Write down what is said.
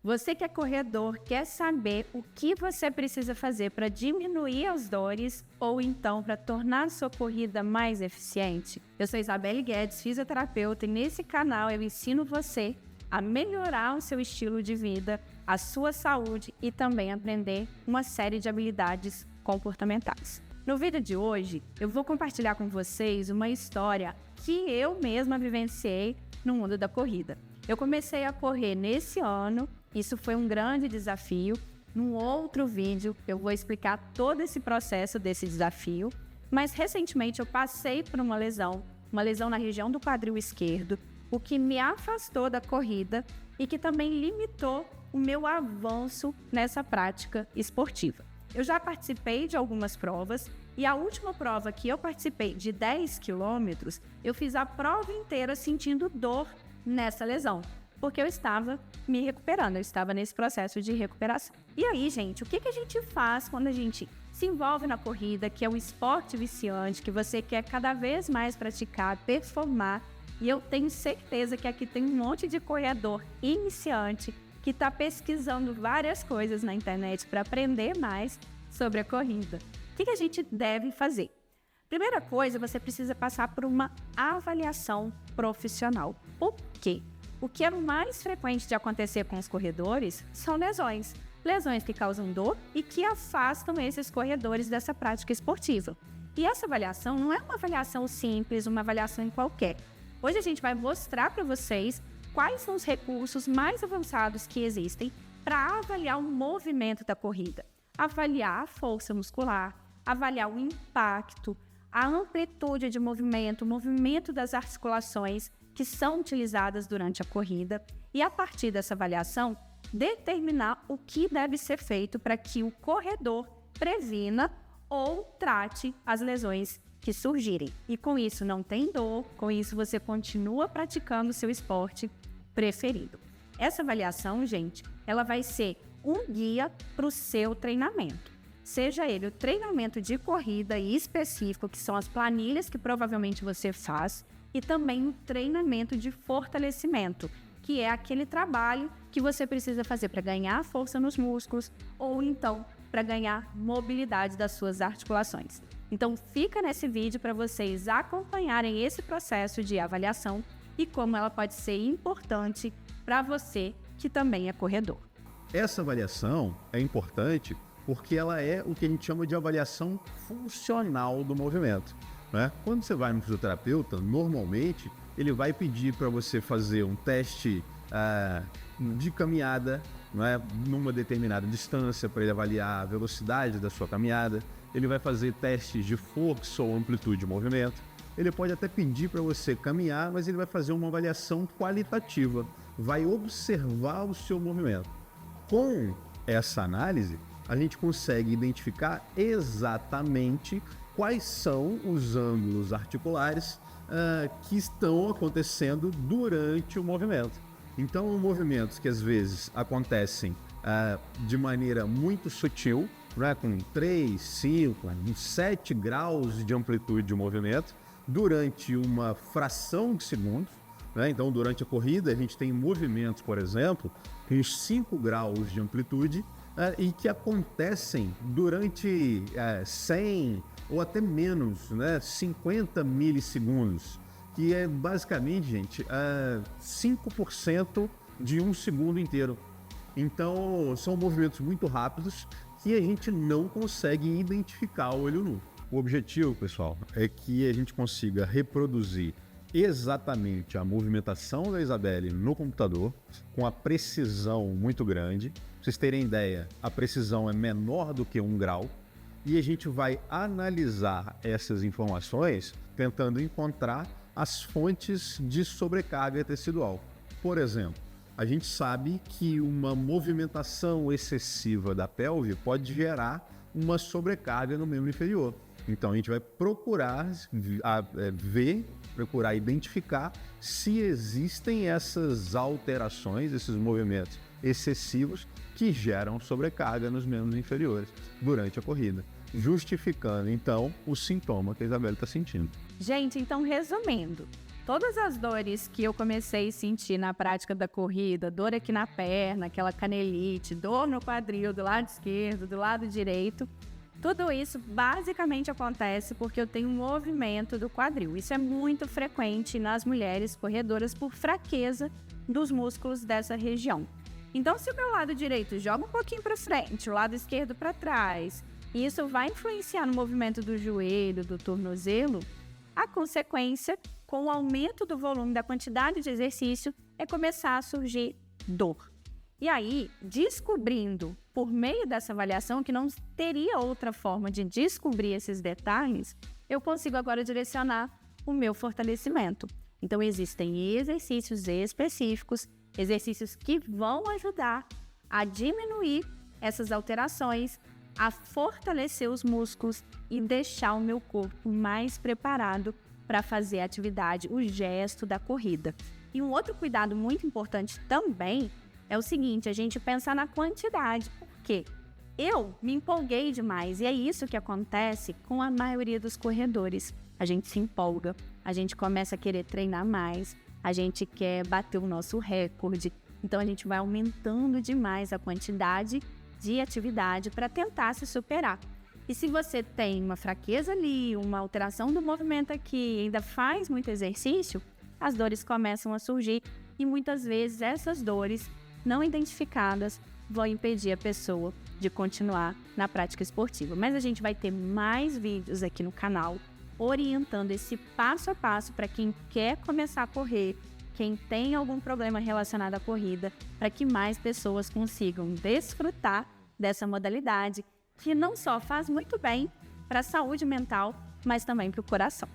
Você que é corredor, quer saber o que você precisa fazer para diminuir as dores ou então para tornar sua corrida mais eficiente? Eu sou Isabelle Guedes, fisioterapeuta, e nesse canal eu ensino você a melhorar o seu estilo de vida, a sua saúde e também aprender uma série de habilidades comportamentais. No vídeo de hoje, eu vou compartilhar com vocês uma história que eu mesma vivenciei no mundo da corrida. Eu comecei a correr nesse ano, isso foi um grande desafio. Num outro vídeo eu vou explicar todo esse processo desse desafio, mas recentemente eu passei por uma lesão na região do quadril esquerdo, o que me afastou da corrida e que também limitou o meu avanço nessa prática esportiva. Eu já participei de algumas provas e a última prova que eu participei, de 10 quilômetros, eu fiz a prova inteira sentindo dor nessa lesão, porque eu estava me recuperando, eu estava nesse processo de recuperação. E aí, gente, o que a gente faz quando a gente se envolve na corrida, que é um esporte viciante, que você quer cada vez mais praticar, performar? E eu tenho certeza que aqui tem um monte de corredor iniciante que está pesquisando várias coisas na internet para aprender mais sobre a corrida. O que a gente deve fazer? Primeira coisa, você precisa passar por uma avaliação profissional. Por quê? O que é mais frequente de acontecer com os corredores são lesões. Lesões que causam dor e que afastam esses corredores dessa prática esportiva. E essa avaliação não é uma avaliação simples, uma avaliação qualquer. Hoje a gente vai mostrar para vocês quais são os recursos mais avançados que existem para avaliar o movimento da corrida. Avaliar a força muscular, avaliar o impacto, a amplitude de movimento, o movimento das articulações que são utilizadas durante a corrida e, a partir dessa avaliação, determinar o que deve ser feito para que o corredor previna ou trate as lesões que surgirem. E com isso não tem dor, com isso você continua praticando o seu esporte preferido. Essa avaliação, gente, ela vai ser um guia para o seu treinamento. Seja ele o treinamento de corrida específico, que são as planilhas que provavelmente você faz, e também o treinamento de fortalecimento, que é aquele trabalho que você precisa fazer para ganhar força nos músculos ou então para ganhar mobilidade das suas articulações. Então fica nesse vídeo para vocês acompanharem esse processo de avaliação e como ela pode ser importante para você que também é corredor. Essa avaliação é importante porque ela é o que a gente chama de avaliação funcional do movimento, né? Quando você vai no fisioterapeuta, normalmente ele vai pedir para você fazer um teste de caminhada, né, numa determinada distância, para ele avaliar a velocidade da sua caminhada. Ele vai fazer testes de força ou amplitude de movimento. Ele pode até pedir para você caminhar, mas ele vai fazer uma avaliação qualitativa, vai observar o seu movimento. Com essa análise, a gente consegue identificar exatamente quais são os ângulos articulares que estão acontecendo durante o movimento. Então, movimentos que às vezes acontecem de maneira muito sutil, né, com 3, 5, 7 graus de amplitude de movimento, durante uma fração de segundos, né? Então, durante a corrida, a gente tem movimentos, por exemplo, com 5 graus de amplitude e que acontecem durante 100 ou até menos, né, 50 milissegundos, que é basicamente, gente, 5% de um segundo inteiro. Então, são movimentos muito rápidos que a gente não consegue identificar a olho nu. O objetivo, pessoal, é que a gente consiga reproduzir exatamente a movimentação da Isabelle no computador com a precisão muito grande. Pra vocês terem ideia, a precisão é menor do que 1 grau e a gente vai analisar essas informações tentando encontrar as fontes de sobrecarga tecidual. Por exemplo, a gente sabe que uma movimentação excessiva da pelve pode gerar uma sobrecarga no membro inferior. Então a gente vai procurar procurar identificar se existem essas alterações, esses movimentos excessivos que geram sobrecarga nos membros inferiores durante a corrida, justificando então o sintoma que a Isabelle está sentindo. Gente, então resumindo, todas as dores que eu comecei a sentir na prática da corrida, dor aqui na perna, aquela canelite, dor no quadril do lado esquerdo, do lado direito, tudo isso basicamente acontece porque eu tenho um movimento do quadril. Isso é muito frequente nas mulheres corredoras por fraqueza dos músculos dessa região. Então, se o meu lado direito joga um pouquinho para frente, o lado esquerdo para trás, e isso vai influenciar no movimento do joelho, do tornozelo, a consequência, com o aumento do volume da quantidade de exercício, é começar a surgir dor. E aí, descobrindo, por meio dessa avaliação, que não teria outra forma de descobrir esses detalhes, eu consigo agora direcionar o meu fortalecimento. Então, existem exercícios específicos, exercícios que vão ajudar a diminuir essas alterações, a fortalecer os músculos e deixar o meu corpo mais preparado para fazer a atividade, o gesto da corrida. E um outro cuidado muito importante também é o seguinte, a gente pensar na quantidade, porque eu me empolguei demais e é isso que acontece com a maioria dos corredores. A gente se empolga, a gente começa a querer treinar mais, a gente quer bater o nosso recorde, então a gente vai aumentando demais a quantidade de atividade para tentar se superar. E se você tem uma fraqueza ali, uma alteração do movimento aqui, ainda faz muito exercício, as dores começam a surgir e muitas vezes essas dores não identificadas vão impedir a pessoa de continuar na prática esportiva. Mas a gente vai ter mais vídeos aqui no canal orientando esse passo a passo para quem quer começar a correr, quem tem algum problema relacionado à corrida, para que mais pessoas consigam desfrutar dessa modalidade que não só faz muito bem para a saúde mental, mas também para o coração.